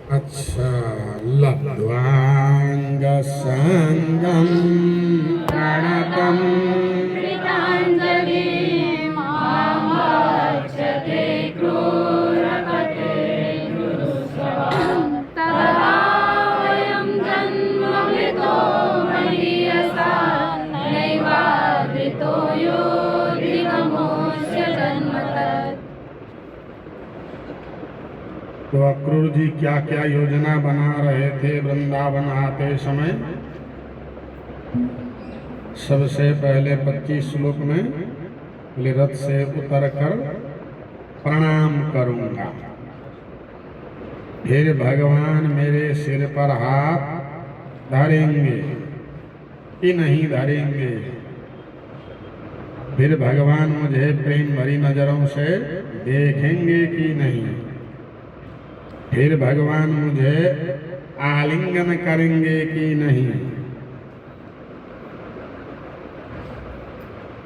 अच्छा, लब्ध्वाङ्गसङ्गं प्रणतं तो अक्रूर जी क्या क्या योजना बना रहे थे वृंदावन आते समय। सबसे पहले 25 श्लोक में बोले रथ से उतरकर प्रणाम करूंगा, फिर भगवान मेरे सिर पर हाथ धरेंगे कि नहीं धरेंगे, फिर भगवान मुझे प्रेम भरी नजरों से देखेंगे कि नहीं, फिर भगवान मुझे आलिंगन करेंगे कि नहीं,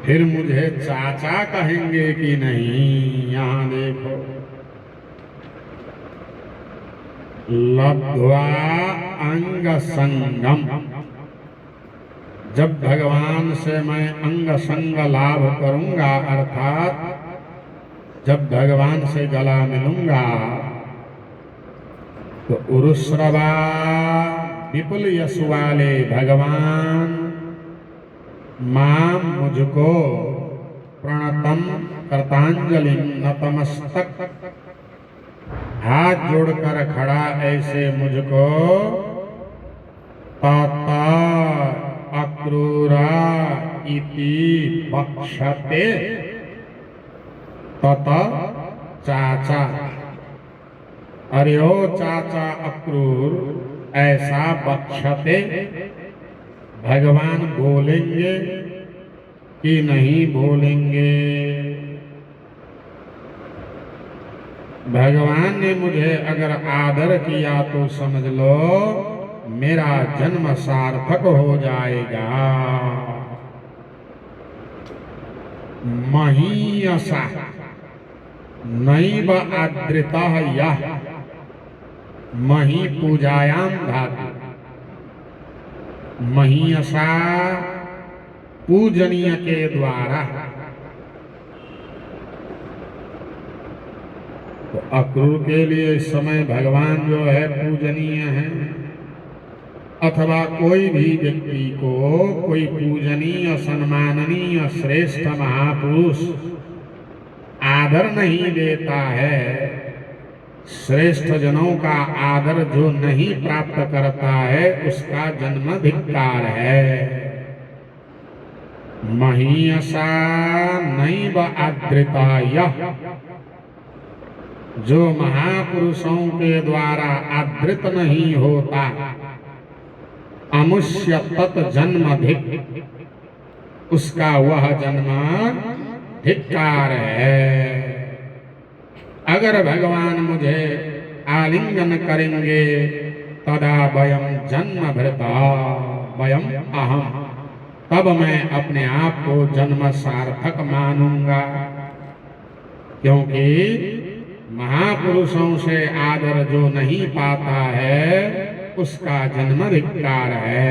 फिर मुझे चाचा कहेंगे कि नहीं। यहाँ देखो, लब्ध्वा अंग संगम, जब भगवान से मैं अंग संग लाभ करूंगा, अर्थात जब भगवान से गला मिलूंगा, तो उरुश्रवा विपुल यश वाले भगवान मां मुझको प्रणतम कृतांजलि नतमस्तक, हाथ जोड़कर खड़ा ऐसे मुझको तता अक्रूरा इति बक्षते, तता चाचा, अरे ओ चाचा अक्रूर ऐसा बक्षते, भगवान बोलेंगे कि नहीं बोलेंगे। भगवान ने मुझे अगर आदर किया तो समझ लो मेरा जन्म सार्थक हो जाएगा। महीयसा नैव आद्रिता यह, मही पूजायाम धातु, महीयसा पूजनीय के द्वारा। तो अक्रूर के लिए इस समय भगवान जो है पूजनीय है, अथवा कोई भी व्यक्ति को कोई पूजनीय सम्माननीय श्रेष्ठ महापुरुष आदर नहीं देता है, श्रेष्ठ जनों का आदर जो नहीं प्राप्त करता है उसका जन्म धिक्कार है। महीयसा नैव आद्रिता यह, जो महापुरुषों के द्वारा आदृत नहीं होता, अमुष्य तत् जन्म धिक, उसका वह जन्म धिक्कार है। अगर भगवान मुझे आलिंगन करेंगे तदा वयम जन्म भृता वयम अहम, तब मैं अपने आप को जन्म सार्थक मानूंगा, क्योंकि महापुरुषों से आदर जो नहीं पाता है उसका जन्म धिक्कार है,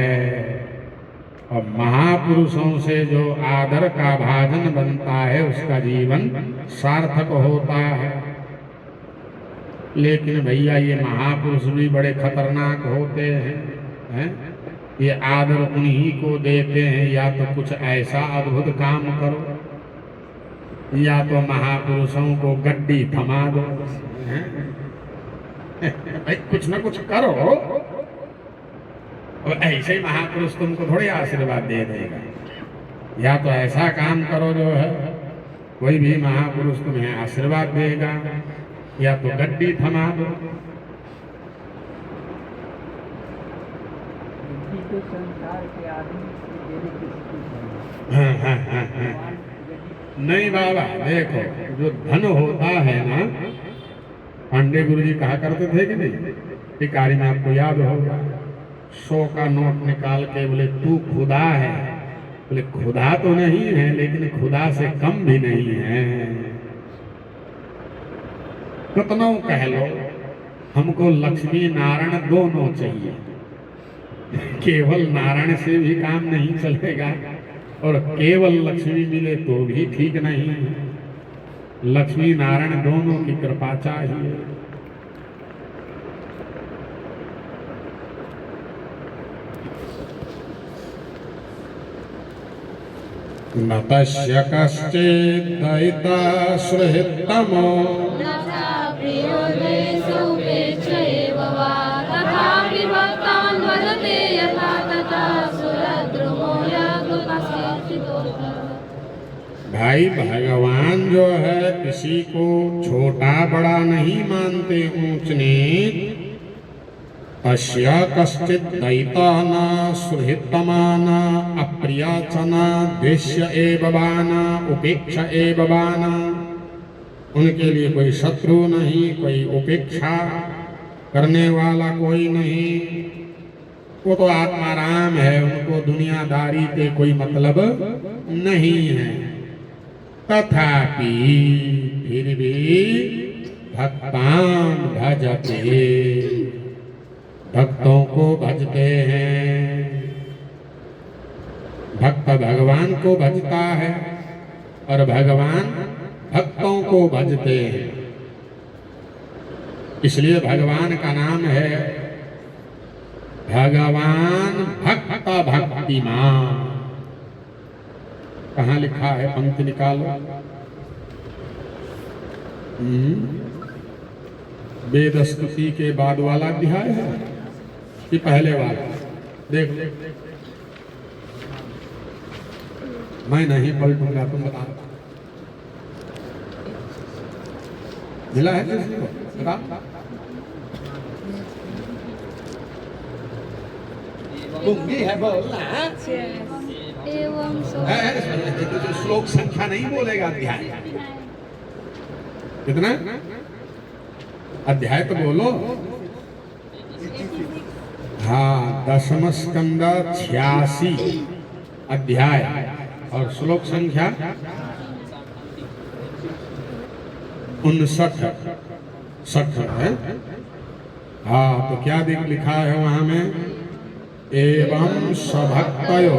और महापुरुषों से जो आदर का भाजन बनता है उसका जीवन सार्थक होता है। लेकिन भैया ये महापुरुष भी बड़े खतरनाक होते हैं, ये आदर उन्हीं को देते हैं, या तो कुछ ऐसा अद्भुत काम करो, या तो महापुरुषों को गड्डी थमा दो, भाई कुछ ना कुछ करो, और ऐसे ही महापुरुष तुमको थोड़ी आशीर्वाद दे देगा। या तो ऐसा काम करो जो है कोई भी महापुरुष तुम्हें आशीर्वाद देगा, या तो गड्डी थमा दो। नहीं बाबा, देखो जो धन होता है ना, पांडे गुरु जी कहा करते थे कि नहीं, भिखारी में आपको याद होगा, 100 का नोट निकाल के बोले तू खुदा है, बोले खुदा तो नहीं है लेकिन खुदा से कम भी नहीं है। कितनों कह लो, हमको लक्ष्मी नारायण दोनों चाहिए। केवल नारायण से भी काम नहीं चलेगा और केवल लक्ष्मी मिले तो भी ठीक नहीं है। लक्ष्मी नारायण दोनों की कृपा चाहिए। न तस्य कश्चित् दयिता सुहृत्तमो भाई भगवान जो है किसी को छोटा बड़ा नहीं मानते, ऊंच नीच। अस्य कश्चित् दयिता न सुहृत्तमा न अप्रिया च न द्वेष्य एव वा न उपेक्षा एव वा न। उनके लिए कोई शत्रु नहीं, कोई उपेक्षा करने वाला कोई नहीं। वो तो आत्माराम है, उनको दुनियादारी पे कोई मतलब नहीं है। तथापि फिर भी भक्तान भजते, भक्तों को भजते हैं। भक्त भगवान को भजता है और भगवान भक्तों को भजते हैं। इसलिए भगवान का नाम है भगवान भक्त भक्तिमान। कहाँ लिखा है? पंक्ति निकालो। वेद स्तुति के बाद वाला अध्याय है कि पहले वाला? देख, मैं नहीं पलटूंगा, तुम बता। मिला है किसी को? बता। गुंगी है, बोलना एवं श्लोक संख्या नहीं बोलेगा। अध्याय कितना? अध्याय तो बोलो। हाँ, 10वां स्कंद 86 अध्याय और श्लोक संख्या 59 है। हाँ, तो क्या लिखा है वहां में? एवं स्वभक्तयो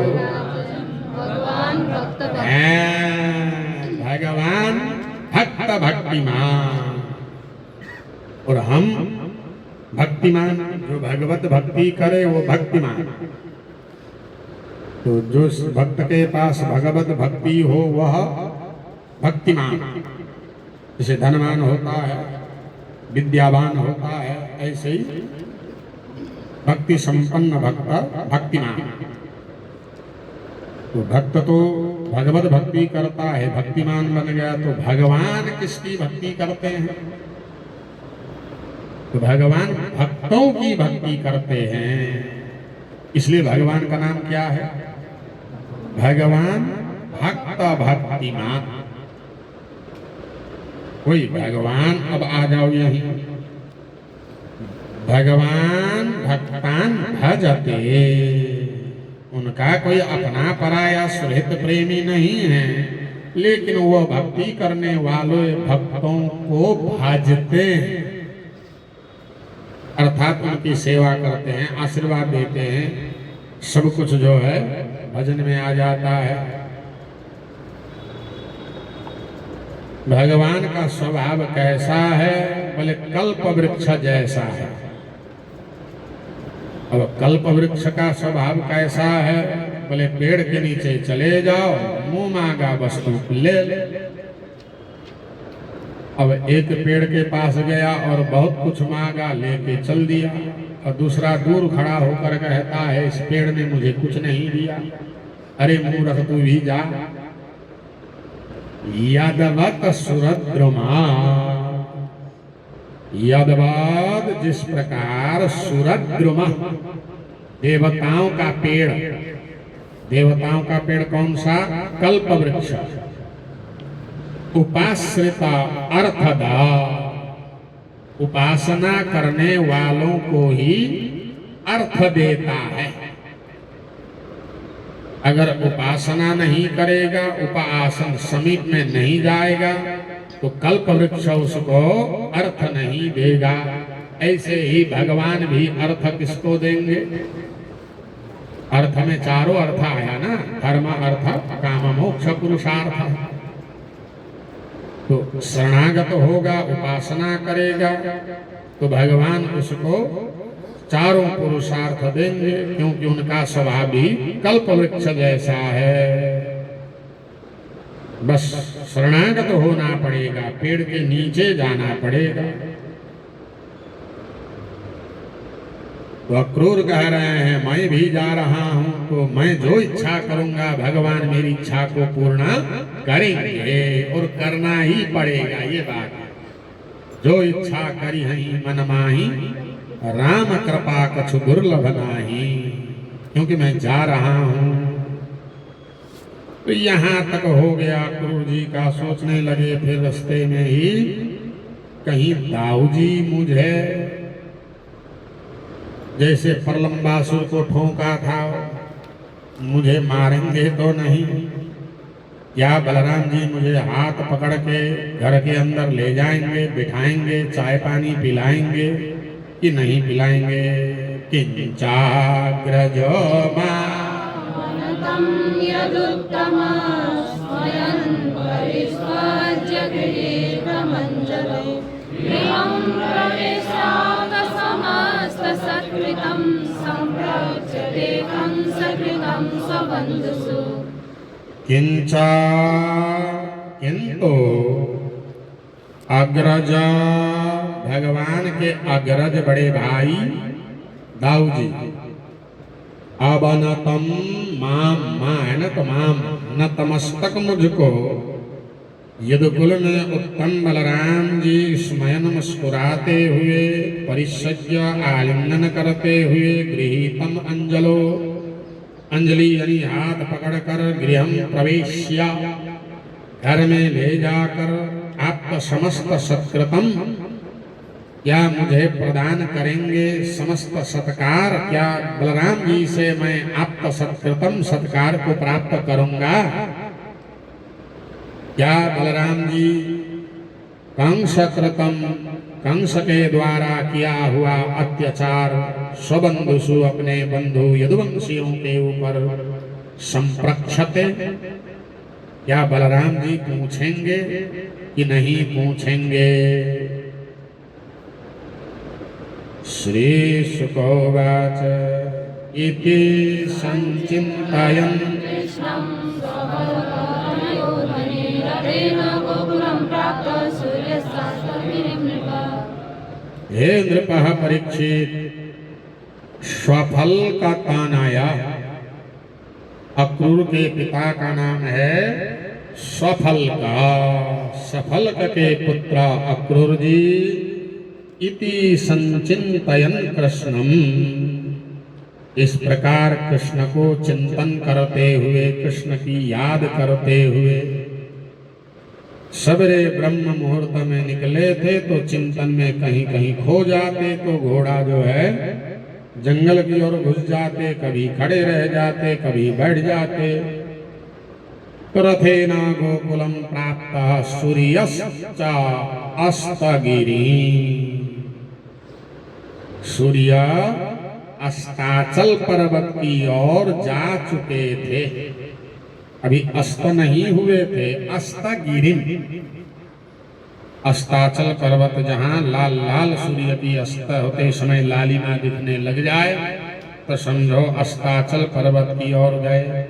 भगवान भक्त भक्तिमान। और हम भक्तिमान, जो भगवत भक्ति करे वो भक्तिमान। तो जो भक्त के पास भगवत भक्ति हो वह भक्तिमान। जैसे धनवान होता है, विद्यावान होता है, ऐसे ही भक्ति संपन्न भक्त भक्तिमान। तो भक्त तो भगवत भक्ति करता है, भक्तिमान बन गया। तो भगवान किसकी भक्ति करते हैं? तो भगवान भक्तों की भक्ति करते हैं। इसलिए भगवान का नाम क्या है? भगवान भक्त भक्तिमान। कोई भगवान, अब आ जाओ यहीं। भगवान भक्तान भजते, उनका कोई अपना पराया सुहृत प्रेमी नहीं है, लेकिन वो भक्ति करने वाले भक्तों को भजते हैं। अर्थात उनकी सेवा करते हैं, आशीर्वाद देते हैं। सब कुछ जो है भजन में आ जाता है। भगवान का स्वभाव कैसा है? बोले कल्प वृक्ष जैसा है। अब कल्प वृक्ष का स्वभाव कैसा है? बोले पेड़ के नीचे चले जाओ, मुंह मांगा वस्तु ले ले। अब एक पेड़ के पास गया और बहुत कुछ मांगा, लेके चल दिया। और दूसरा दूर खड़ा होकर कहता है इस पेड़ ने मुझे कुछ नहीं दिया। अरे मूर्ख, तू भी जा। यादवत सुरद्रुमा, यादवाद जिस प्रकार सुरद्रुमा देवताओं का पेड़, देवताओं का पेड़ कौन सा? कल्प वृक्ष। उपाश्रिता अर्थदा, उपासना करने वालों को ही अर्थ देता है। अगर उपासना नहीं करेगा, उपासन समीप में नहीं जाएगा, तो कल्प वृक्ष उसको अर्थ नहीं देगा। ऐसे ही भगवान भी अर्थ किसको देंगे? अर्थ में चारों अर्थ आया ना, धर्म अर्थ काम मोक्ष पुरुषार्थ। तो शरणागत होगा, उपासना करेगा तो भगवान उसको चारों पुरुषार्थ देंगे, क्योंकि उनका स्वभाव भी कल्प वृक्ष जैसा है। बस शरणागत होना पड़ेगा, पेड़ के नीचे जाना पड़ेगा। तो अक्रूर कह रहे हैं मैं भी जा रहा हूं, तो मैं जो इच्छा करूंगा भगवान मेरी इच्छा को पूर्ण करेंगे, और करना ही पड़ेगा। ये बात है, जो इच्छा करी हई मन माही, राम कृपा कछु दुर्लभ नाही, क्योंकि मैं जा रहा हूं। तो यहां तक हो गया। अक्रूर जी का सोचने लगे, फिर रास्ते में ही कहीं दाऊ जी मुझे जैसे प्रलंबासुर को ठोका था, मुझे मारेंगे तो नहीं? या बलराम जी मुझे हाथ पकड़ के घर के अंदर ले जाएंगे, बिठाएंगे, चाय पानी पिलाएंगे कि नहीं पिलाएंगे? किंचाग्रजो मनतं यदुत्तमः स्वयं परिष्वज्य गृहीतमञ्जले गृहं प्रवेशावसमस्तसत्कृतं सम्प्रोच्य देवं सकृतं स्वबन्धुषु। किंतु अग्रज, भगवान के अग्रज बड़े भाई दाऊ जी, अबनतम माम, मां है न तो माम, नतमस्तक मुझको। यदुकुल में उत्तम बलराम जी स्मयन मुस्कुराते हुए, परिषज्य आलिंगन करते हुए, गृहीतम अंजलो, अंजलि यानी हाथ पकड़कर, गृहम प्रवेश्य, घर में ले जाकर, आपका समस्त सत्कृतम, क्या मुझे प्रदान करेंगे समस्त सत्कार? क्या बलराम जी से मैं आपका सत्कृतम सत्कार को प्राप्त करूंगा? क्या बलराम जी कंस कृतम, कंस के द्वारा किया हुआ अत्याचार स्वबंधुषु, अपने बंधु यदुवंशियों के ऊपर संप्रक्षते, क्या बलराम जी पूछेंगे कि नहीं पूछेंगे? श्री शुकोवाच इति संचिन्तयन् कृष्णं स्वबलयोधने रथेन गोकुलं प्राप्त सूर्यशास्त्रभिर्नृपः। हे नृपः परीक्षित, स्वफल का तान आया। अक्रूर के पिता का नाम है स्वफल का, सफल के पुत्र अक्रूर जी। इति संचिन्तयन् कृष्णम, इस प्रकार कृष्ण को चिंतन करते हुए, कृष्ण की याद करते हुए सवेरे ब्रह्म मुहूर्त में निकले थे, तो चिंतन में कहीं कहीं खो जाते, तो घोड़ा जो है जंगल की ओर घुस जाते, कभी खड़े रह जाते, कभी बैठ जाते। रथेन गोकुलम प्राप्त सूर्यश्च अस्तगिरी, सूर्य अस्ताचल पर्वत की ओर जा चुके थे, अभी अस्त नहीं हुए थे, अस्तगिरी। अस्ताचल पर्वत जहां लाल लाल सूर्य भी अस्त होते समय लालिमा दिखने लग जाए, तो समझो अस्ताचल पर्वत की ओर गए।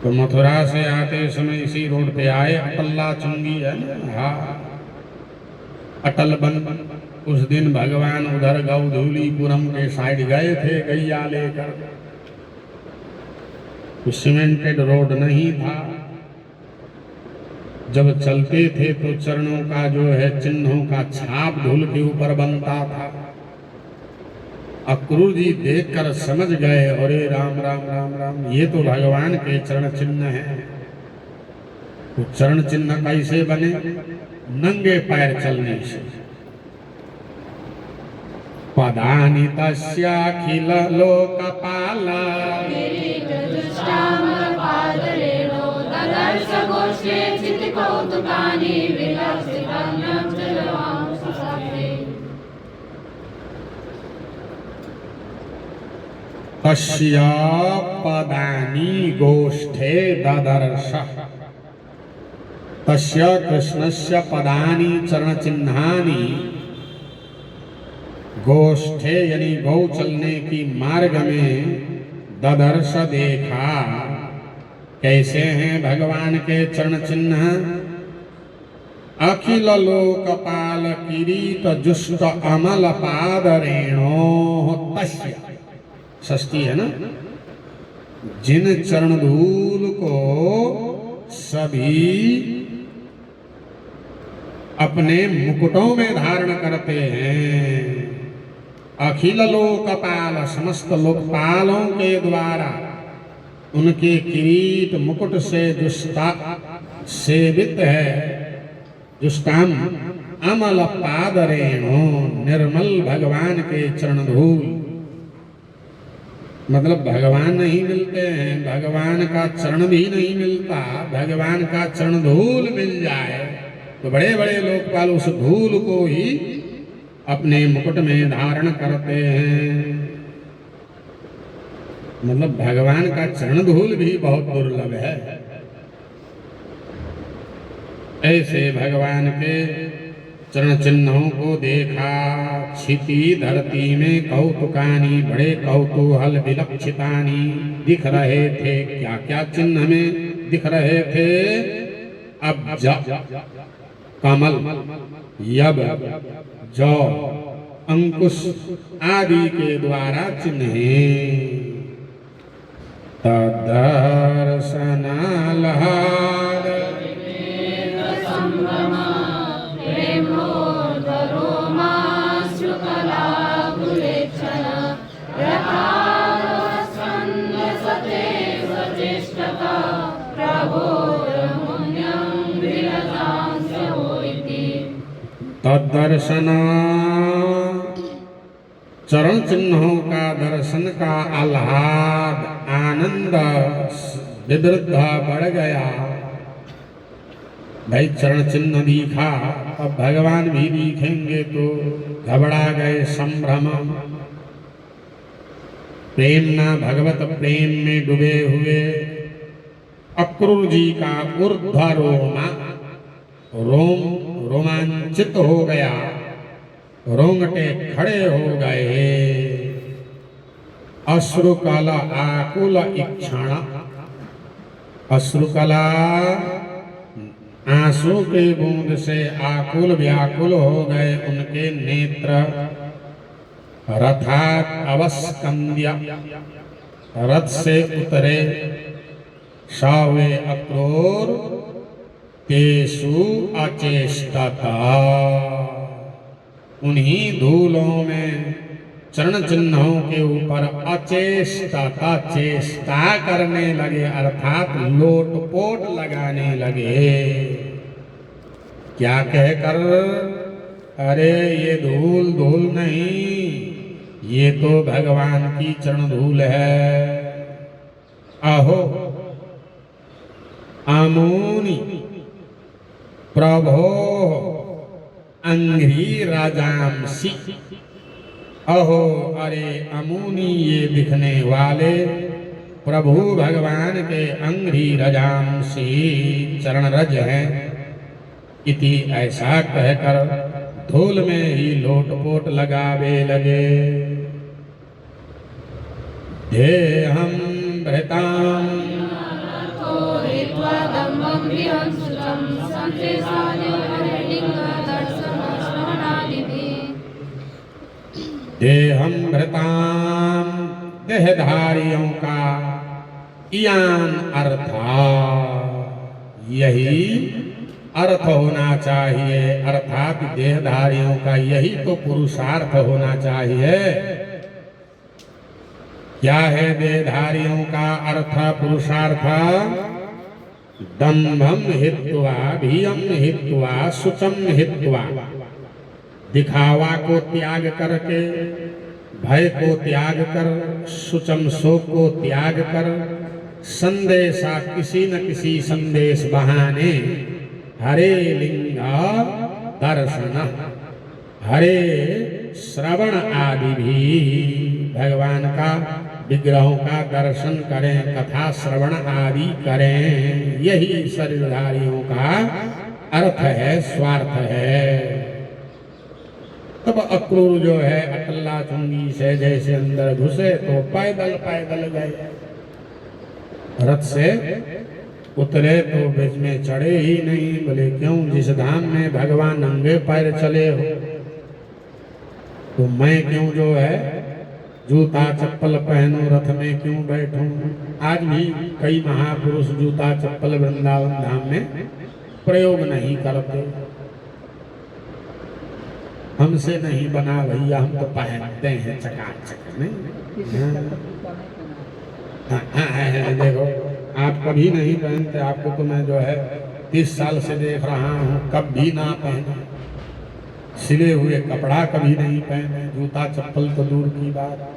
तो मथुरा से आते समय इसी रोड पे आए, अटल्ला चुंगी है, हाँ अटल बन। उस दिन भगवान उधर गौधूलीपुरम के साइड गए थे गैया लेकर, सीमेंटेड रोड नहीं था। जब चलते थे तो चरणों का जो है चिन्हों का छाप धूल के ऊपर बनता था। अक्रूर जी देखकर समझ गए, अरे राम राम राम राम, ये तो भगवान के चरण चिन्ह हैं। तो चरण चिन्ह कैसे बने? नंगे पैर चलने से। पदानि तस्याखिल लोकपाला ददर्श गोष्ठे चित्कौतुकानि विलसितं तस्य पदानि गोष्ठे ददर्श। तस्य कृष्णस्य पदानि चरणचिन्हानि गोष्ठे यानी गौ चलने की मार्ग में ददर्श देखा। कैसे हैं भगवान के चरण चिन्ह? अखिल लोकपाल किरीट जुष्ट अमल पाद रेणो तस्य। षष्ठी है ना। जिन चरण धूल को सभी अपने मुकुटों में धारण करते हैं। अखिल लोकपाल समस्त लोकपालों के द्वारा उनके किरीट मुकुट से जुष्टा सेवित है। जुष्टाम अमल पाद रेणु निर्मल भगवान के चरण धूल। मतलब भगवान नहीं मिलते हैं, भगवान का चरण भी नहीं मिलता। भगवान का चरण धूल मिल जाए तो बड़े बड़े लोकपाल उस धूल को ही अपने मुकुट में धारण करते हैं। मतलब भगवान का चरण धूल भी बहुत दुर्लभ है। ऐसे भगवान के चरण चिन्हों को देखा। क्षिति धरती में कौतुकानी बड़े कौतूहल विलक्षितानी दिख रहे थे। क्या क्या चिन्ह में दिख रहे थे? अब्ज, कमल, यब, जौ, अंकुश आदि के द्वारा चिन्हे। तदर्शनालहार तदर्शन चरण चिन्हों का दर्शन का आह्लाद आनंद विवृद्ध बढ़ गया। भाई चरण चिन्ह दिखा, अब भगवान भी दिखेंगे तो घबरा गए। संभ्रम प्रेम ना भगवत प्रेम में डूबे हुए अक्रूर जी का ऊर्ध्व रोमांचित हो गया। रोंगटे खड़े हो गए। अश्रुकला आकुल इक्षण। अश्रुकला आंसू के बूंद से आकुल व्याकुल हो गए उनके नेत्र। रथात अवस्कंद्य रथ से उतरे सावे अक्रूर केशु अचेष्टता। उन्हीं धूलों में चरण चिन्हों के ऊपर अचेष्टता चेष्टा करने लगे, अर्थात लोटपोट लगाने लगे। क्या कहकर? अरे ये धूल धूल नहीं, ये तो भगवान की चरण धूल है। अहो आमोनी प्रभो अंघ्री राजामसी। अहो अरे अमुनि ये दिखने वाले प्रभु भगवान के अंघ्री रजामसी चरण रज हैं। इति ऐसा कहकर धूल में ही लोटपोट लगावे लगे। देहं भृतां देहं भृतां देहधारियों का इयान अर्था यही अर्थ होना चाहिए। अर्थात देहधारियों का यही तो पुरुषार्थ होना चाहिए। क्या है देहधारियों का अर्थ पुरुषार्थ? दम्भम हित्वा भियम हित्वा शुचम हित्वा। दिखावा को त्याग करके, भय को त्याग कर, शुचम शोक को त्याग कर, संदेशा किसी न किसी संदेश बहाने हरे लिंग दर्शन हरे श्रवण आदि भी भगवान का विग्रहों का दर्शन करें, कथा श्रवण आदि करें। यही शरीरधारियों का अर्थ है, स्वार्थ है। तब अक्रूर जो है अकल्ला चुंगी से जैसे अंदर घुसे तो पैदल पैदल गए। रथ से उतरे तो बीच में चढ़े ही नहीं। बोले क्यों? जिस धाम में भगवान नंगे पैर चले हो तो मैं क्यों जो है जूता चप्पल पहनूं, रथ में क्यों बैठूं? आज भी कई महापुरुष जूता चप्पल वृंदावन धाम में प्रयोग नहीं करते। हमसे नहीं बना भैया, हम तो पहनते हैं चकाचक नहीं। देखो आप कभी नहीं पहनते, आपको तो मैं जो है 30 साल से देख रहा हूँ, कभी ना पहने। सिले हुए कपड़ा कभी नहीं पहने, जूता चप्पल तो दूर की बात।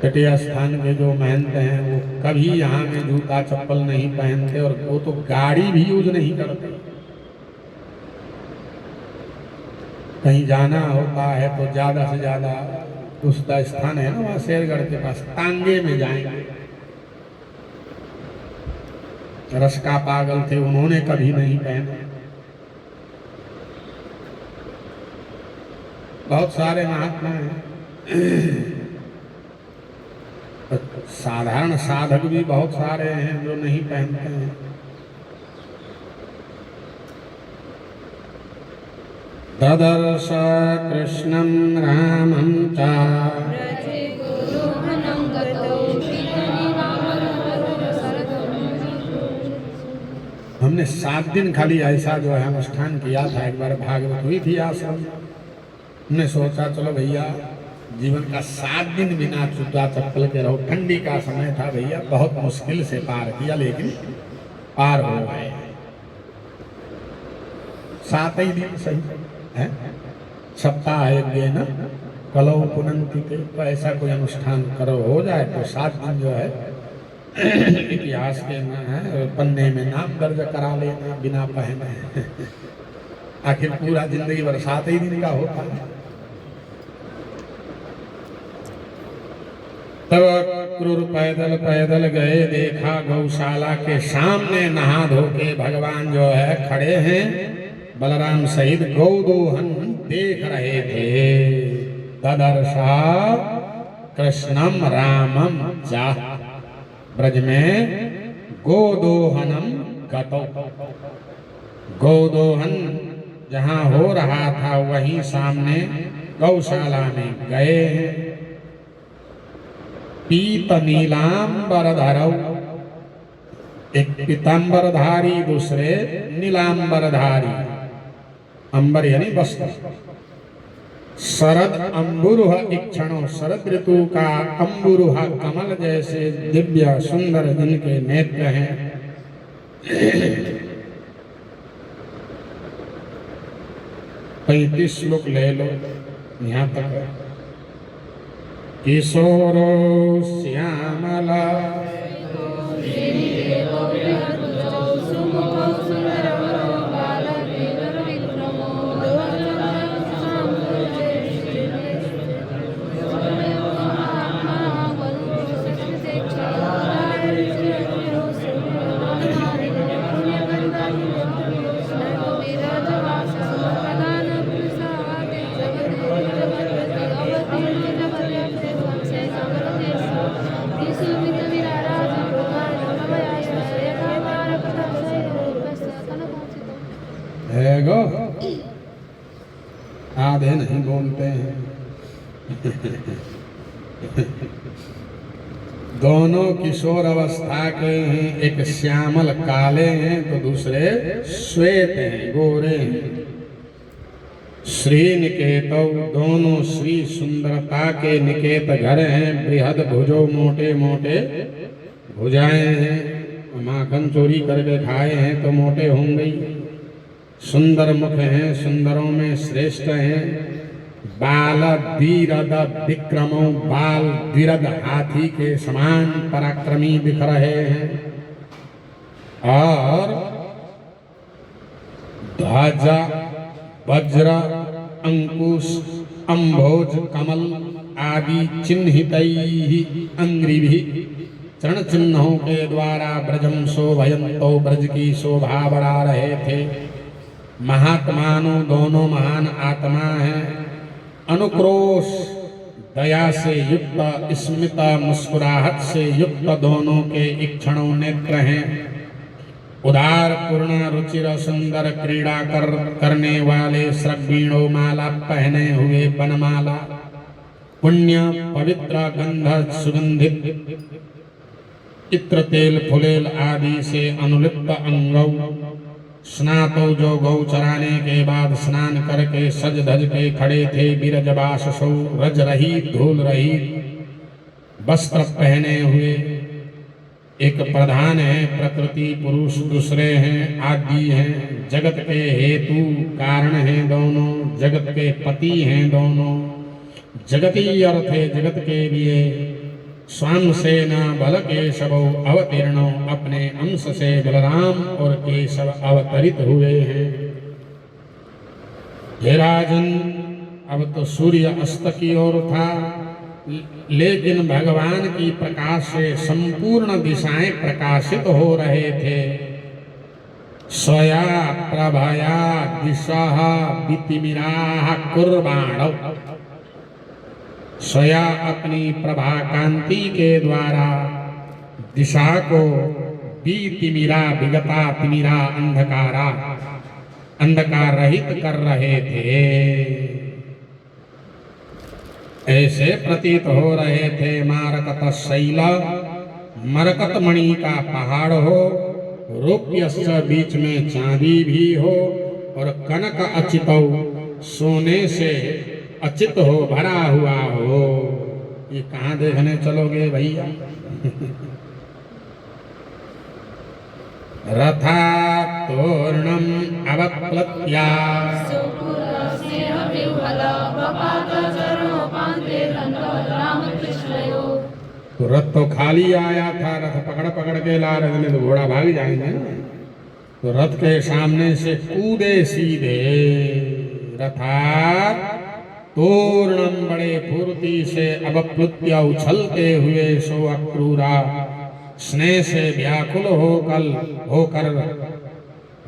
कटिया स्थान के जो महंत हैं वो कभी यहाँ में जूता चप्पल नहीं पहनते, और वो तो गाड़ी भी यूज नहीं करते। कहीं जाना होता है तो ज्यादा से ज्यादा उसका स्थान है ना वहाँ शेरगढ़ के पास, टांगे में जाएंगे। रसका पागल थे, उन्होंने कभी नहीं पहने। बहुत सारे महात्मा हैं, साधारण साधक भी बहुत सारे हैं जो नहीं पहनते हैं। ददर्श कृष्णं रामं च हमने 7 दिन खाली ऐसा जो है अनुष्ठान किया था। एक बार भागवत हुई थी आश्रम, हमने सोचा चलो भैया जीवन का 7 दिन बिना जूता चप्पल के रहो। ठंडी का समय था भैया, बहुत मुश्किल से पार किया, लेकिन पार हो गए। 7 ही दिन सही है, सप्ताह यज्ञ न कलौ पुनंति के। तो ऐसा कोई अनुष्ठान करो हो जाए तो 7 दिन जो है इतिहास के पन्ने में नाम दर्ज करा लेना बिना पहने। आखिर पूरा जिंदगी भर 7 ही दिन का होता है। तब क्रूर पैदल पैदल गए, देखा गौशाला के सामने नहा धो के भगवान जो है खड़े हैं, बलराम सहित गौदोहन देख रहे थे। तदर्शा कृष्णम रामम जा, ब्रज में गोदोहनम गतो। गोदोहन जहाँ हो रहा था वहीं सामने गौशाला में गए हैं। पीत नीलांबर धरौ, एक पीतांबरधारी दूसरे नीलांबरधारी, अंबर यानी वस्त्र। शरद अंबुरुह इक्षणों, शरद ऋतु का अंबुरुह कमल जैसे दिव्य सुंदर जिनके नेत्र हैं। 35 श्लोक ले लो यहाँ तक। किशोरो श्यामला है गो, आधे नहीं बोलते हैं। दोनों किशोर अवस्था के हैं, एक श्यामल काले हैं तो दूसरे श्वेत हैं, गोरे हैं। श्री निकेतौ, दोनों श्री सुंदरता के निकेत घर हैं। बृहद भुजो, मोटे मोटे भुजाएं हैं। माखन चोरी करके खाए हैं तो मोटे होंगे। सुंदर मुख हैं, सुंदरों में श्रेष्ठ हैं। बाल धीरद विक्रमो, बाल धीरद हाथी के समान पराक्रमी दिख रहे हैं। और ध्वजा वज्र अंकुश अम्भोज कमल आदि चिन्हितैहि अंग्रिभिः चरण चिन्हों के द्वारा ब्रजम शोभयंतो ब्रज की शोभा बढ़ा रहे थे। महात्माओं दोनों महान आत्मा हैं। अनुक्रोश दया से युक्त स्मित मुस्कुराहट से युक्त दोनों के इक्षणों नेत्र हैं। उदार पूर्ण रुचिर सुंदर क्रीड़ा करने वाले श्रगवीणों माला पहने हुए बनमाला पुण्य पवित्र गंध सुगंधित इत्र तेल फुलेल आदि से अनुलिप्त अंगौ स्नातो जो गौ चराने के बाद स्नान करके सज धज के खड़े थे। बिरजबास सौ रज रही धूल रही वस्त्र पहने हुए। एक प्रधान है प्रकृति पुरुष, दूसरे हैं आदि हैं। जगत के हेतु कारण हैं दोनों, जगत के पति हैं दोनों। जगती अर्थ है जगत के लिए। स्वाम सेना बल केशव अवतीर्णो अपने अंश से बलराम और केशव अवतरित हुए हैं। हे राजन, अब तो सूर्य अस्त की ओर था, लेकिन भगवान की प्रकाश से संपूर्ण दिशाएं प्रकाशित हो रहे थे। स्वया प्रभया दिशः वितिमिराः कुर्वाणौ, स्वया अपनी प्रभा कांति के द्वारा दिशा को वितिमिरा विगता तिमिरा अंधकारा अंधकार रहित कर रहे थे। ऐसे प्रतीत हो रहे थे मारकत शैल, मरकत मणि का पहाड़ हो, रूप्यस्य बीच में चांदी भी हो और कनक अचितौ सोने से अचित हो भरा हुआ हो। ये कहाँ देखने चलोगे भैया? रथा तोरणम अवप्लत्या तो रथ तो खाली आया था, रथ पकड़ पकड़ के ला रहे थे, तो घोड़ा भाग जाएंगे ना। तो रथ के सामने से कूदे सीधे। रथात तोरणम बड़े फुर्ती से अवप्लुत्य उछलते हुए सो अक्रूरा स्नेह से व्याकुल होकर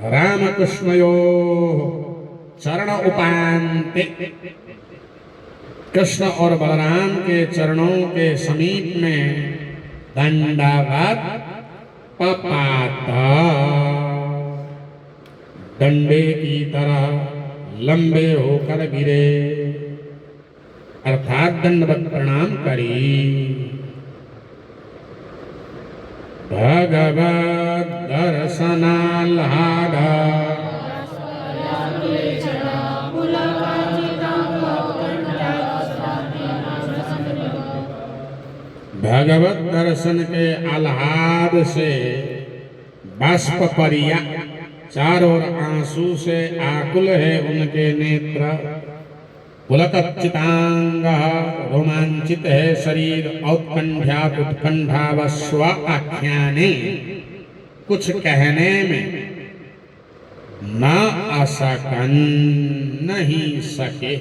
रामकृष्णयो चरण उपान्ते, कृष्ण और बलराम के चरणों के समीप में दंडवत पपात, डंडे की तरह लंबे होकर गिरे, अर्थात दंडवत प्रणाम करी। भगवद दर्शनाल्हाद भगवत दर्शन के आह्लाद से बाष्प परिया, चारों ओर आंसू से आकुल है उनके नेत्र। पुलकच्चितांग रोमांचित है शरीर, औत्कंठ्यात उत्कंठा व स्व आख्याने, कुछ कहने में न असकन नहीं सके।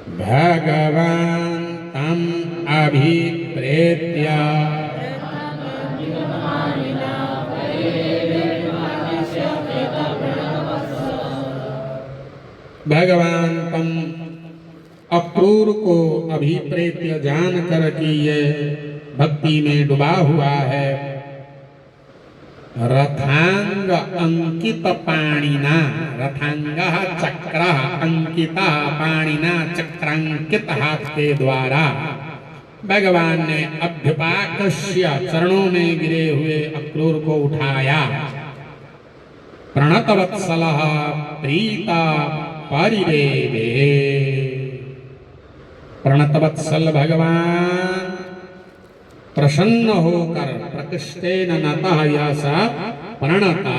भगवान तम अभिप्रेत्य भगवान तम अक्रूर को अभिप्रेत्य जान कर कि ये भक्ति में डूबा हुआ है। रथांग अंकित पाणिना, रथांग चक्र अंकित पाणिना, चक्रांकित हाथ के द्वारा भगवान ने अभ्युपाकर्ष्य चरणों में गिरे हुए अक्रूर को उठाया। प्रणतवत्सलः प्रीता परिरेवे, प्रणतवत्सल भगवान प्रसन्न होकर प्रकृष्टेन नतः यसा प्रणता,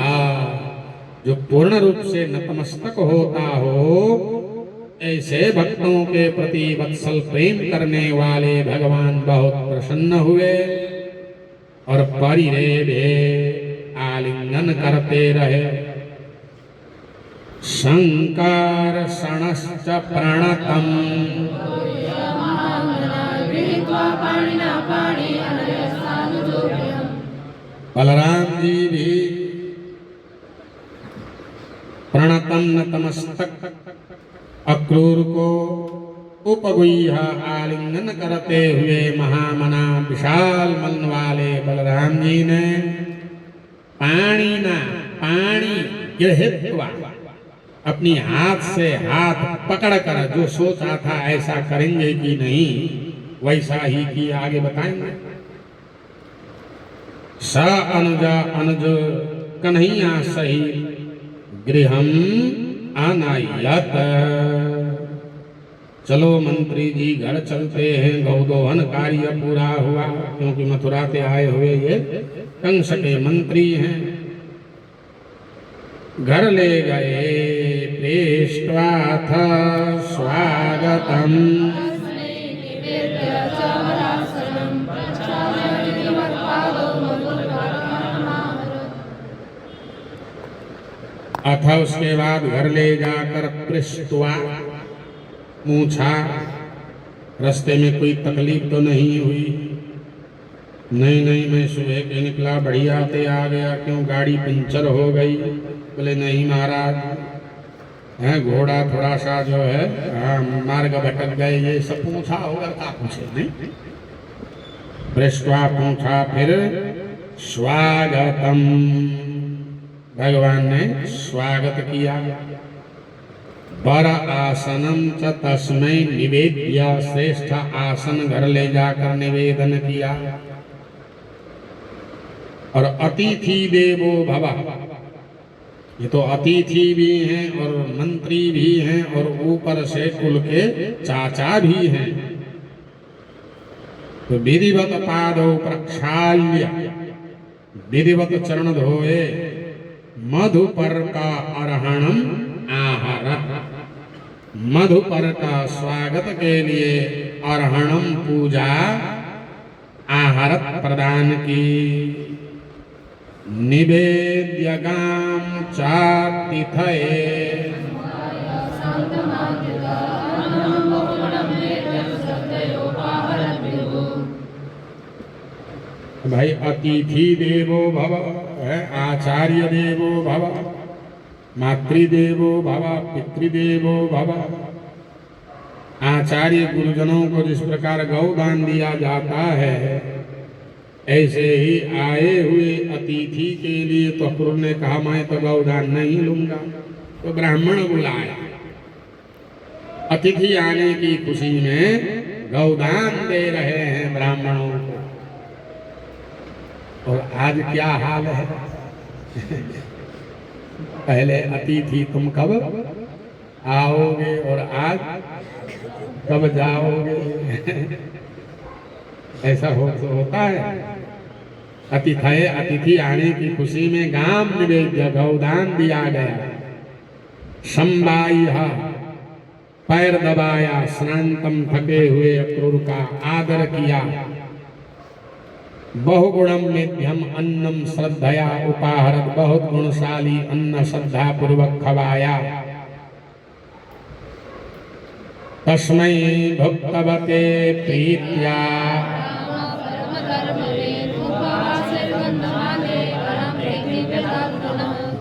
जो पूर्ण रूप से नतमस्तक होता हो, ऐसे भक्तों के प्रति वत्सल प्रेम करने वाले भगवान बहुत प्रसन्न हुए और परिरेवे आलिंगन करते रहे। शङ्कर्षणश्च प्रणतम् गृहीत्वा पाणिना पाणि अनयस्तानुजोभ्यम्। बलराम जी भी प्रणतम नतमस्तक अक्रूर को उपगुह्य आलिंगन करते हुए महामना विशाल मन वाले बलराम जी ने पाणी गृहीत्वा अपनी हाथ से हाथ पकड़कर, जो सोचा था ऐसा करेंगे कि नहीं वैसा ही किया, आगे बताएंगे। स अनुज कन्हैया सही गृहम अनायत। चलो मंत्री जी घर चलते हैं, गौदोहन कार्य पूरा हुआ, क्योंकि मथुरा से आए हुए ये कंस के मंत्री हैं। घर ले गए, प्रेष्ट्वाथ स्वागतम अथा उसके बाद घर ले जाकर पृष्ठवा पूछा, रास्ते में कोई तकलीफ तो नहीं हुई? नहीं मैं सुबह के निकला, बढ़िया से आ गया, क्यों गाड़ी पंचर हो गई? बोले नहीं महाराज, है घोड़ा थोड़ा सा जो है मार्ग भटक गए, ये सब पूछा होगा, क्या पूछे नहीं? पृष्ठवा पूछा, फिर स्वागतम, भगवान ने स्वागत किया। वर आसनम च तस्मै निवेद्य, श्रेष्ठ आसन घर ले जाकर निवेदन किया। और अतिथि देवो भव, ये तो अतिथि भी हैं और मंत्री भी हैं और ऊपर से कुल के चाचा भी हैं। तो विधिवत पादौ प्रक्षाल्य, विधिवत चरण धोए, मधुपर का अर्हणम आहरत, मधुपर का स्वागत के लिए अर्हणम पूजा आहरत प्रदान की। निवेद्यगाम चातिथये, भाई अतिथि देवो भव, आचार्य देवो भव, मातृदेवो भव, पितृदेवो भव। आचार्य गुरुजनों को जिस प्रकार गौदान दिया जाता है, ऐसे ही आए हुए अतिथि के लिए तो अक्रूर ने कहा मैं तो गौदान नहीं लूंगा, तो ब्राह्मण बुलाया। अतिथि आने की खुशी में गौदान दे रहे हैं ब्राह्मणों को। और आज क्या हाल है? पहले अतिथि तुम कब आओगे और आज कब जाओगे? ऐसा होता है। अतिथि आने की खुशी में गाम निवेद्य, गौदान दिया गया। संबाई पैर दबाया, स्नांतम थके हुए अक्रूर का आदर किया। बहुगुणम मेध्यम अन्नम श्रद्धया उपाहरत, बहुत गुणशाली अन्न श्रद्धा पूर्वक खवाया। तस्मै भक्तवते प्रीत्या,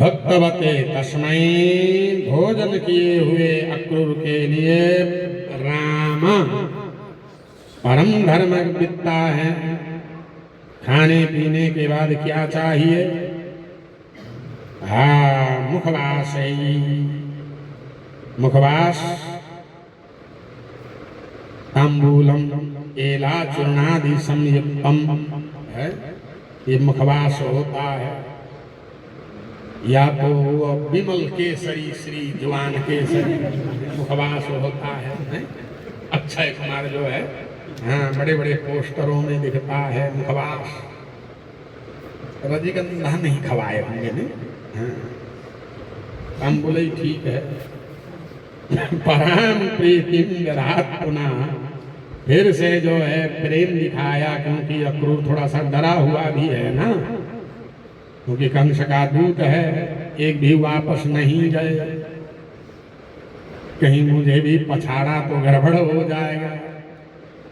भक्तवते तस्मै, भोजन किए हुए अक्रूर के लिए राम परम धर्म वित्ता है। खाने पीने के बाद क्या चाहिए? मुखवास, मुखवास तांबूलम एला चूर्णादि संयुक्तम है, ये मुखवास होता है। या तो विमल केसरी श्री जवान केसरी मुखवास होता है। अक्षय कुमार जो है, हाँ, बड़े बड़े पोस्टरों में दिखता है मुखवास। रजनीगंधा नहीं खवाए होंगे ने, हाँ, हम बोले ठीक है। परम प्रीतिम विराट पुनः, फिर से जो है प्रेम दिखाया, क्योंकि अक्रूर थोड़ा सा डरा हुआ भी है ना, क्योंकि कंस का दूत है, एक भी वापस नहीं गए। कहीं मुझे भी पछाड़ा तो गड़बड़ हो जाएगा।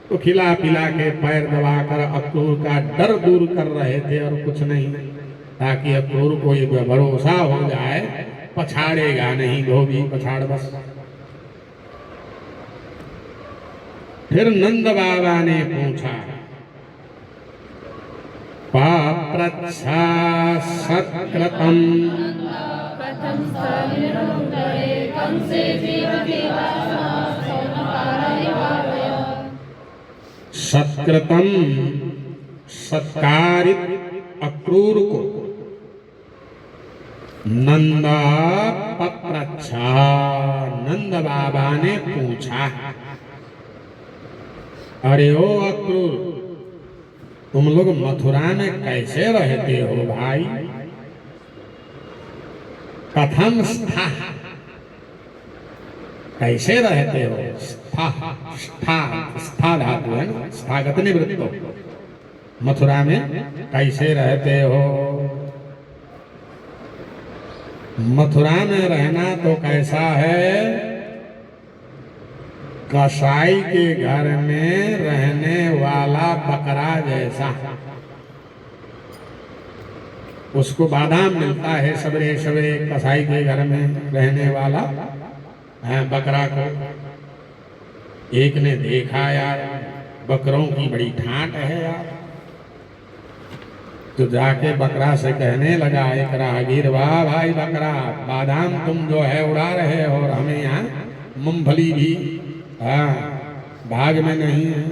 तो खिला पिला के पैर दबाकर अक्रूर का डर दूर कर रहे थे और कुछ नहीं, ताकि अक्रूर को ये भरोसा हो जाए पछाड़ेगा नहीं, धोबी पछाड़ बस। फिर नंद बाबा ने पूछा, पाप्रच्छा सत्कृतम कथं सनिरुद्धये कंसे जीवति वासा सौनकालयवावय। सत्कृतम सत्कारित अक्रूर को नंदा पप्रच्छा, नंद बाबा ने पूछा, अरे ओ अक्रूर, तुम लोग मथुरा में कैसे रहते हो भाई? कथम स्था, कैसे रहते हो? स्था स्था स्था धातु है ना, स्थागत निवृत्त हो। मथुरा में कैसे रहते हो? मथुरा में रहना तो कैसा है? कसाई के घर में रहने वाला बकरा जैसा। उसको बादाम मिलता है सवेरे सवेरे, कसाई के घर में रहने वाला बकरा को। एक ने देखा, यार बकरों की बड़ी ठाट है यार, तो जाके बकरा से कहने लगा, एक राहगीर, वाह भाई बकरा, बादाम तुम जो है उड़ा रहे हो और हमें यहाँ मूंगफली भी भाग में नहीं है।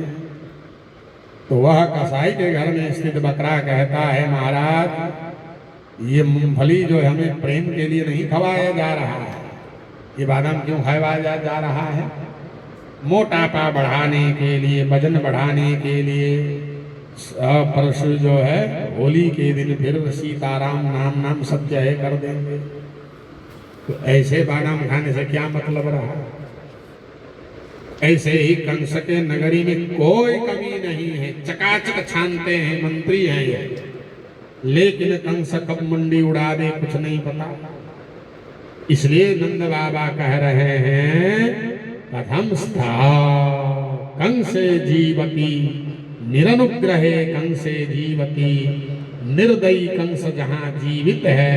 तो वह कसाई के घर में स्थित बकरा कहता है, महाराज ये मूंगफली जो हमें प्रेम के लिए नहीं खवाया जा रहा है, ये बादाम क्यों खवाया जा रहा है? मोटापा बढ़ाने के लिए, वजन बढ़ाने के लिए। परसों जो है होली के दिन फिर सीताराम नाम नाम सत्य है कर देंगे। तो ऐसे बादाम खाने से क्या मतलब रहा? ऐसे ही कंस के नगरी में कोई कमी नहीं है, चकाचक छानते हैं, मंत्री हैं ये, लेकिन कंस कब मुंडी उड़ा दे कुछ नहीं पता। इसलिए नंद बाबा कह रहे हैं, कथम स्था कंसे जीवती निरनुग्रहे कंसे जीवती, निर्दयी कंस जहां जीवित है।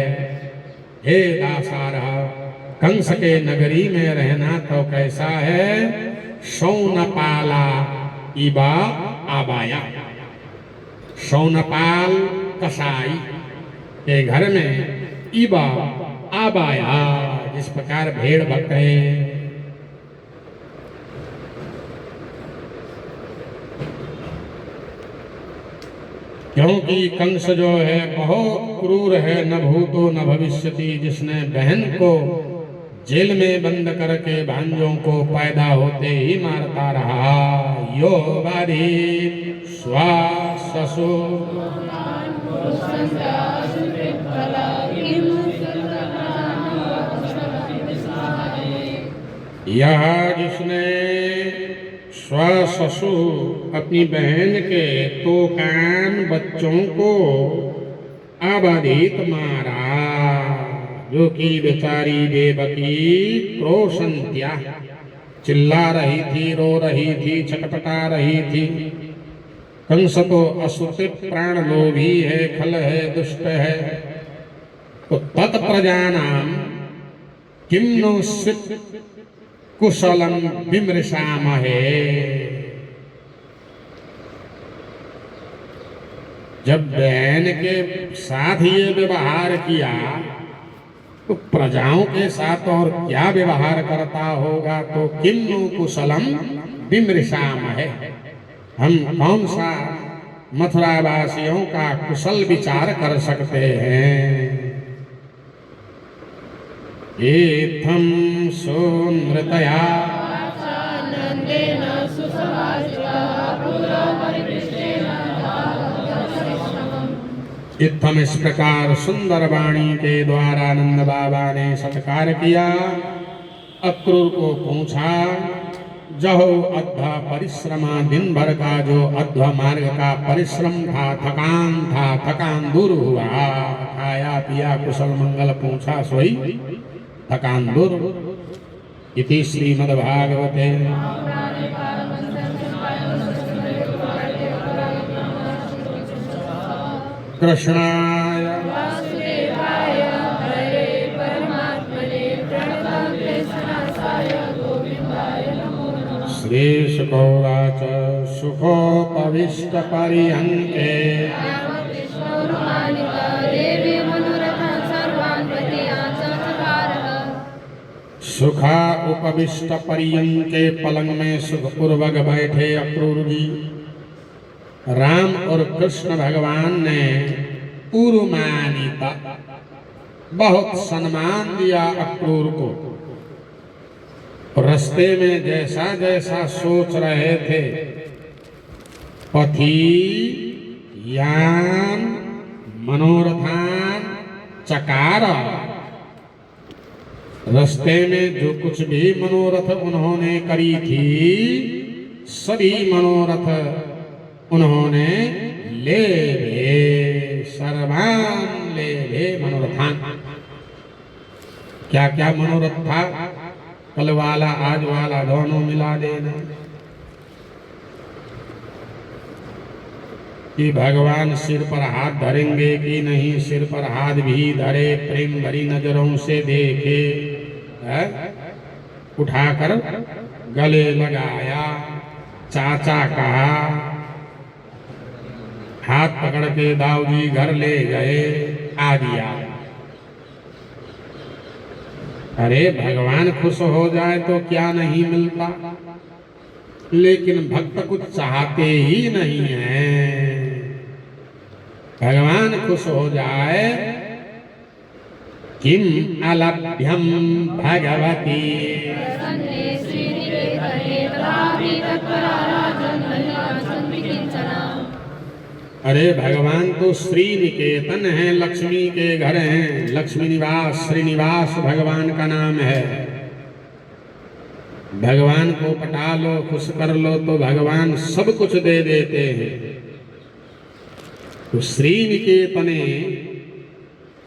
हे दासारः, कंस के नगरी में रहना तो कैसा है? शौनपाला इबा आबाया, शौनपाल कसाई के घर में इबा आबाया, जिस प्रकार भेड़ बकरे। क्योंकि कंस जो है बहुत क्रूर है, न भूतो न भविष्यति, जिसने बहन को जेल में बंद करके भांजों को पैदा होते ही मारता रहा। यो बाधी स्वा ससु यह जिसने स्वससु अपनी बहन के तोकान बच्चों को अबाधित मारा, जो कि बेचारी देवकी क्रोशंत्या चिल्ला रही थी, रो रही थी, छटपटा रही थी। कंस तो असुत प्राण लोभी है, खल है, दुष्ट है। तो तत्प्रजानाम किम नो कुशलम विमृशामहे। जब बहन के साथ ये व्यवहार किया तो प्रजाओं के साथ और क्या व्यवहार करता होगा? तो किन्नु कुशलम विमृशामहे, हम कौन सा मथुरावासियों का कुशल विचार कर सकते हैं? एथम सोनृतया इत्थम, इस प्रकार सुंदर वाणी के द्वारा नंद बाबा ने सत्कार किया। अक्रूर को पूछा, जहो अध्वा परिश्रमा, दिन भर का जो अध्वा मार्ग का परिश्रम था, थकान दूर हुआ। खाया पिया कुशल मंगल पूछा, सोई थकान दूर। इति श्रीमद्भागवते कृष्णाय वासुदेवाय हरे परमात्मने प्रणतक्लेशनाशाय गोविन्दाय नमो नमः। श्रीशुकौवाच सुखोपविष्टपर्यङ्के कृष्णोरुमानिका देवी मनोरथान् सर्वान् प्रतियान् चकारः। सुखा उपविष्ट पर्यंके पलंग में सुखपूर्वक बैठे अक्रूर जी। राम और कृष्ण भगवान ने उर्मानिता बहुत सम्मान दिया अक्रूर को। रास्ते में जैसा जैसा सोच रहे थे, पथि यान मनोरथान चकार, रास्ते में जो कुछ भी मनोरथ उन्होंने करी थी, सभी मनोरथ उन्होंने ले ले सर्वान ले ले मनोरथान। क्या क्या मनोरथ था? कल वाला आज वाला दोनों मिला देना कि भगवान सिर पर हाथ धरेंगे कि नहीं, सिर पर हाथ भी धरे, प्रेम भरी नजरों से देखे, उठाकर गले लगाया, चाचा कहा, हाथ पकड़ के दाऊजी घर ले गए, आ दिया। अरे भगवान खुश हो जाए तो क्या नहीं मिलता, लेकिन भक्त कुछ चाहते ही नहीं है। भगवान खुश हो जाए, किम अलभ्यम भगवती प्रसन्ने श्रीनिकेतने तथापि तत्पराराजन् मह्यासन्ति किञ्चन। अरे भगवान तो श्री निकेतन है, लक्ष्मी के घर हैं। लक्ष्मी निवास, श्रीनिवास भगवान का नाम है। भगवान को पटा लो, खुश कर लो तो भगवान सब कुछ दे देते हैं। तो श्री निकेतने,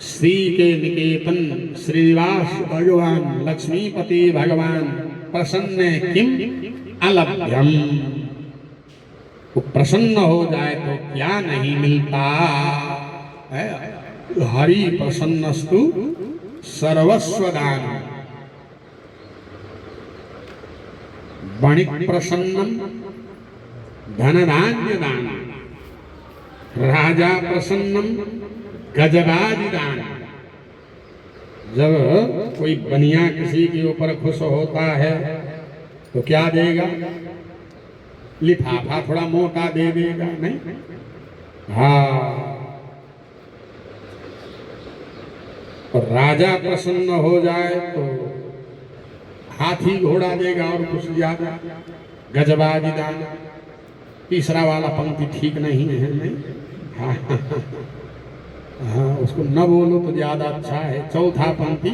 श्री के निकेतन श्रीनिवास भगवान, लक्ष्मीपति भगवान प्रसन्न किम अलभ्यम, वो प्रसन्न हो जाए तो क्या नहीं मिलता है। हरि प्रसन्नस्तु सर्वस्व दान, वणिक प्रसन्नम धनधान्य दान, राजा प्रसन्नम गजराज दान। जब कोई बनिया किसी के ऊपर खुश होता है तो क्या देगा? लिफाफा थोड़ा मोटा दे देगा, नहीं? हाँ। और राजा प्रसन्न हो जाए तो हाथी घोड़ा देगा और कुछ ज्यादा, गजबाजी दान। तीसरा वाला पंक्ति ठीक नहीं है, नहीं? हाँ हाँ, उसको न बोलो तो ज्यादा अच्छा है। चौथा पंक्ति,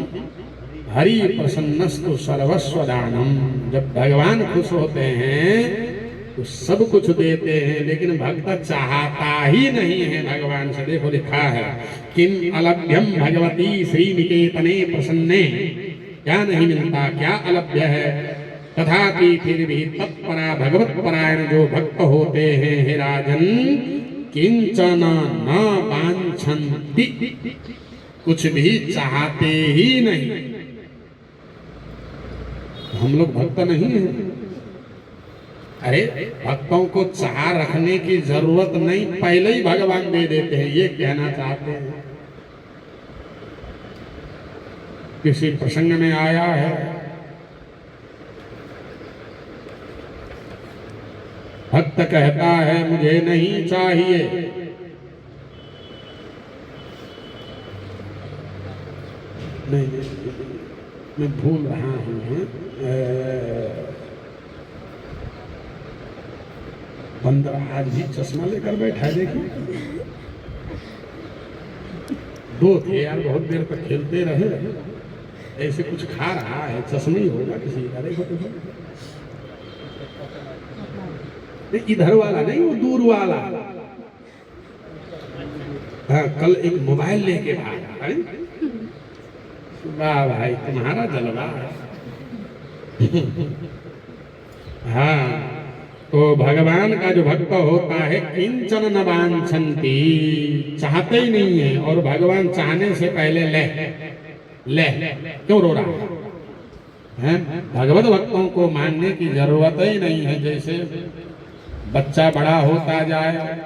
हरि प्रसन्नस्तु सर्वस्व दानम। जब भगवान खुश होते हैं तो सब कुछ देते हैं, लेकिन भक्त चाहता ही नहीं है भगवान से। देखो लिखा है, किम अलभ्यम भगवती श्री निकेतने प्रसन्ने, क्या नहीं मिलता, क्या अलभ्य है। तथापि फिर भी तत्परा भगवत परायण जो भक्त होते हैं हे राजन, किंचन न वांछन्ति, कुछ भी चाहते ही नहीं। हम लोग भक्त नहीं हैं। अरे भक्तों को चाह रखने की जरूरत नहीं, पहले ही भगवान दे देते हैं, ये कहना चाहते हैं। किसी प्रसंग में आया है, भक्त कहता है मुझे नहीं चाहिए, नहीं मैं भूल रहा हूँ, बंदर आज भी चश्मा लेकर बैठा है। देखिए, दो थे यार, बहुत देर तक खेलते रहे, ऐसे कुछ खा रहा है, चश्मा ही होगा किसी का। देखो इधर वाला नहीं, वो दूर वाला। हाँ, कल एक मोबाइल लेके भागा। वाह भाई, तुम्हारा जलवा है। हाँ, तो भगवान का जो भक्त होता है किंचन न वांछन्ति, चाहते ही नहीं है, और भगवान चाहने से पहले ले ले क्यों रो रहा है? भगवत भक्तों को मानने की जरूरत ही नहीं है। जैसे बच्चा बड़ा होता जाए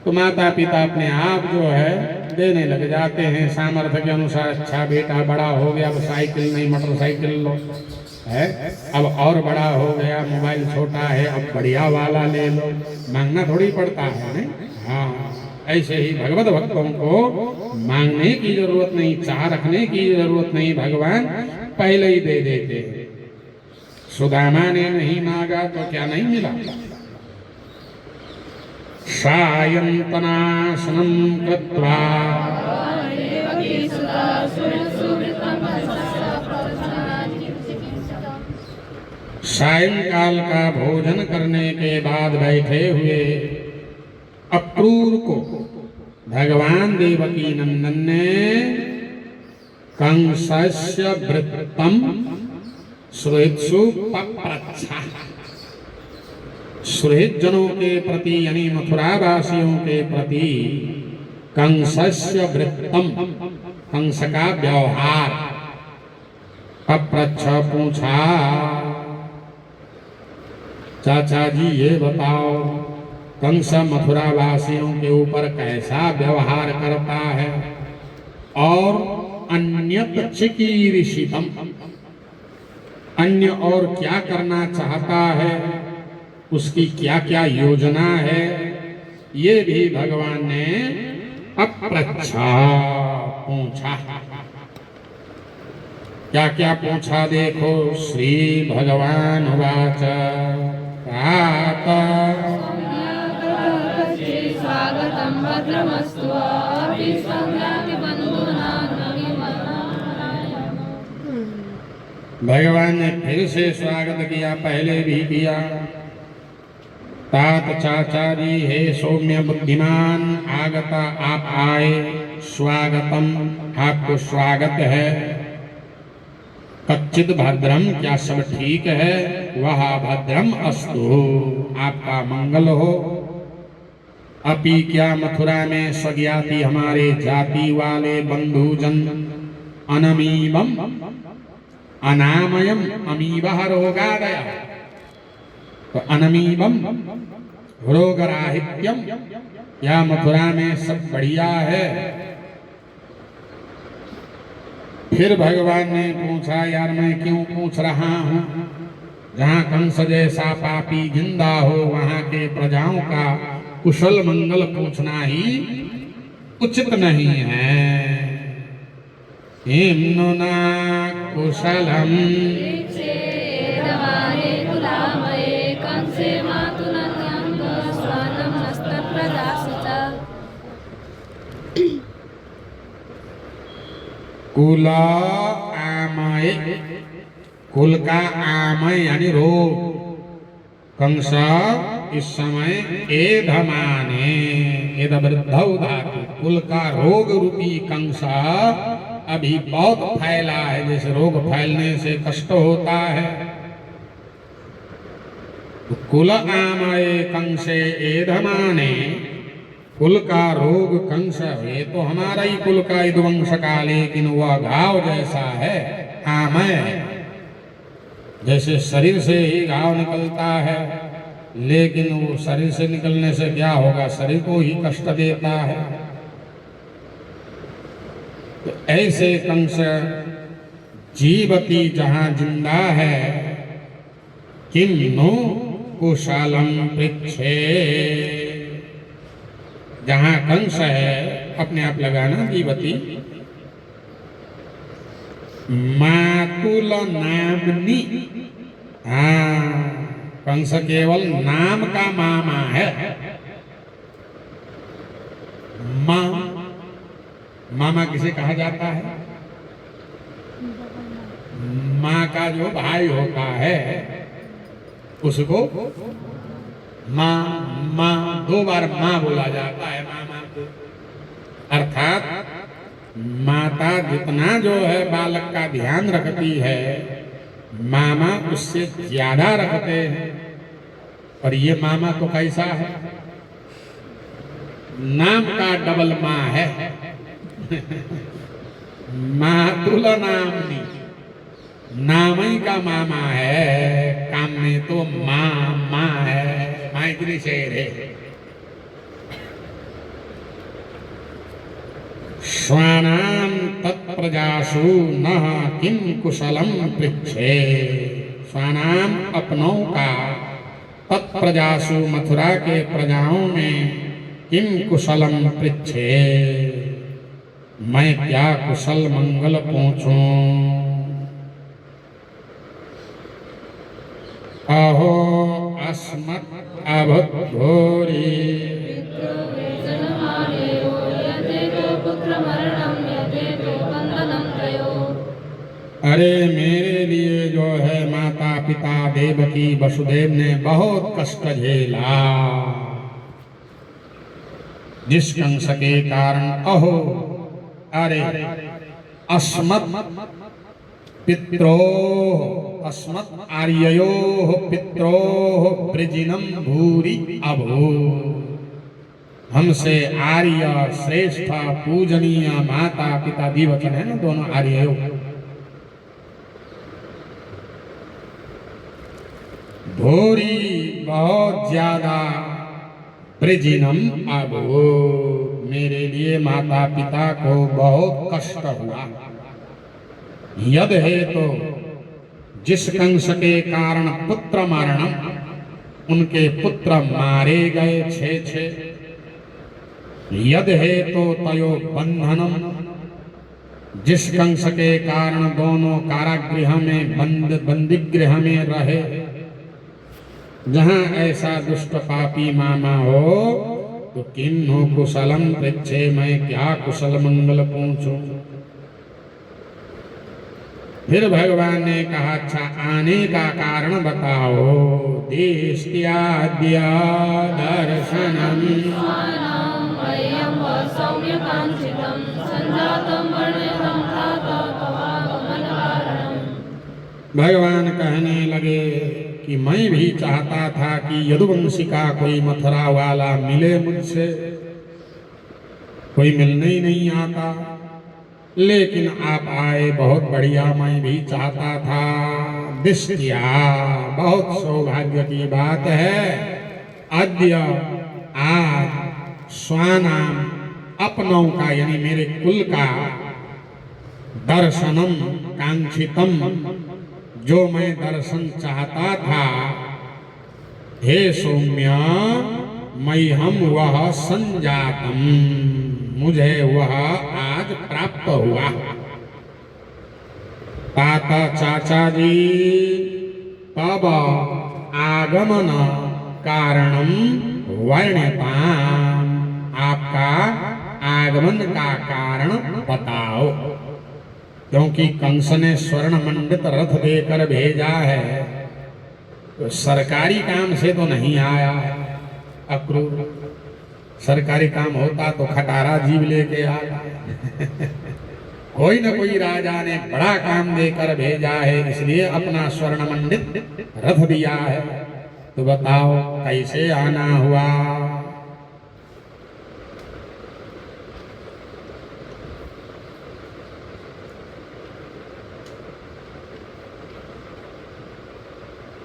तो माता पिता अपने आप जो है देने लग जाते हैं सामर्थ्य के अनुसार। अच्छा बेटा बड़ा हो गया, अब साइकिल नहीं मोटरसाइकिल लो है, अब और बड़ा हो गया, मोबाइल छोटा है, अब बढ़िया वाला ले लो, मांगना थोड़ी पड़ता है नहीं। हाँ, ऐसे ही भगवत भक्तों को मांगने की जरूरत नहीं, चाह रखने की जरूरत नहीं, भगवान पहले ही दे देते। सुदामा ने नहीं मांगा तो क्या नहीं मिला? सायंतनाशनं कृत्वा सायंकाल का भोजन करने के बाद बैठे हुए अक्रूर को भगवान देवकी नंदन ने कंसस्य वृत्तम सुहृत्सु पप्रच्छा। सुहृद जनों के प्रति यानी मथुरावासियों के प्रति कंसस्य वृत्तम, कंस का व्यवहार, पप्रच्छ पूछा, चाचा जी ये बताओ कंस मथुरावासियों के ऊपर कैसा व्यवहार करता है, और अन्यत चिकीर्षितम, अन्य और क्या करना चाहता है, उसकी क्या क्या योजना है, ये भी भगवान ने अपप्रच्छा पूछा। क्या क्या पूछा देखो। श्री भगवान वाच स्वागतं भद्रमस्तु भगवान ने फिर से स्वागत किया, पहले भी किया। तात चाचा जी हे सौम्य बुद्धिमान आगता, आप आए, स्वागतम, आपको स्वागत है। कच्चित भद्रम, क्या सब ठीक है? वह भद्रम अस्तु, आपका मंगल हो। अपि क्या मथुरा में स्वज्ञाति हमारे जाति वाले बंधुजन अनमीबम अनामयम अमीबह रोगादया, तो अनमीबम रोगराहित्यम, या मथुरा में सब बढ़िया है? फिर भगवान ने पूछा, यार मैं क्यों पूछ रहा हूं? जहां कंस जैसा पापी जिंदा हो वहां के प्रजाओं का कुशल मंगल पूछना ही उचित नहीं है। हिम्नुना कुशलम कुल आमय, कुल का आमय यानी रोग। कंस इस समय एधमाने, एध वृद्धौ धातु, कुल का रोग रूपी कंस अभी बहुत फैला है। जैसे रोग फैलने से कष्ट होता है, तो कुल आमय कंसे एधमाने, कुल का रोग कंस, ये तो हमारा ही कुल का यदुवंश का, लेकिन वह घाव जैसा है आमय। जैसे शरीर से ही घाव निकलता है, लेकिन वो शरीर से निकलने से क्या होगा, शरीर को ही कष्ट देता है। तो ऐसे कंस जीवती जहां जिंदा है, किम नो कुशलम पृच्छे, जहां कंस है अपने आप लगाना जीवती, मातुल नामनी, हाँ कंस केवल नाम का मामा है। मामा किसे कहा जाता है? माँ का जो भाई होता है उसको माँ, माँ दो बार माँ बोला जाता है मामा को। अर्थात माता जितना जो है बालक का ध्यान रखती है, मामा उससे ज्यादा रखते हैं। पर ये मामा तो कैसा है, नाम का डबल माँ है। मातुल नामनी, नाम ही का मामा है, काम में तो माँ है, माइग्री शेर है। श्वानां तत्प्रजासु नः किं कुशलम पृच्छे। श्वानां अपनों का, तत्प्रजासु मथुरा के प्रजाओं में, किं कुशलम पृच्छे मैं क्या कुशल मंगल पूछूं। अहो अस्मत् अभूरी अरे मेरे लिए जो है माता पिता देवकी वसुदेव ने बहुत कष्ट झेला, जिस कंस के कारण। अहो अरे अस्मत् पित्रोः, अस्मत् आर्ययोः पित्रोः वृजिनं भूरि अभूत्। हमसे आर्य श्रेष्ठ पूजनीय माता पिता, द्विवचन है ना दोनों, आर्ययोः। भूरि बहुत ज्यादा, वृजिनं अभूत् मेरे लिए माता पिता को बहुत कष्ट हुआ। यद है तो जिस कंस के कारण पुत्र मरणम, उनके पुत्र मारे गए 6। यद है तो तयो बंधनम, जिस कंस के कारण दोनों कारागृह में बंदीगृह में रहे। जहां ऐसा दुष्ट पापी मामा हो तो किन्नु कुशलम पृच्छे मैं क्या कुशल मंगल पूछूं। फिर भगवान ने कहा अच्छा आने का कारण बताओ। देष्ट्याद्य दर्शनम भगवान कहने लगे कि मैं भी चाहता था कि यदुवंशी का कोई मथुरा वाला मिले मुझसे, कोई मिलने ही नहीं आता, लेकिन आप आए बहुत बढ़िया, मैं भी चाहता था। दिष्टिया बहुत सौभाग्य की बात है। अद्य आज स्वानाम अपनों का यानी मेरे कुल का, दर्शनम कांक्षितम जो मैं दर्शन चाहता था, हे सौम्य मैं हम वह संजातम मुझे वह आज प्राप्त हुआ। ताता चाचा जी तब आगमन कारणम वर्ण्यताम, आपका आगमन का कारण बताओ। क्योंकि कंस ने स्वर्ण मंडित रथ देकर भेजा है, तो सरकारी काम से तो नहीं आया है। अक्रूर सरकारी काम होता तो खटारा जीव लेके आता। कोई न कोई राजा ने बड़ा काम देकर भेजा है, इसलिए अपना स्वर्ण मंडित रथ दिया है। तो बताओ कैसे आना हुआ।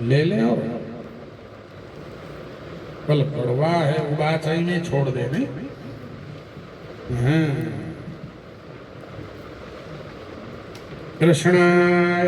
ले ले और कल कड़वा है उबाचाई में छोड़ देने। हाँ। कृष्णाय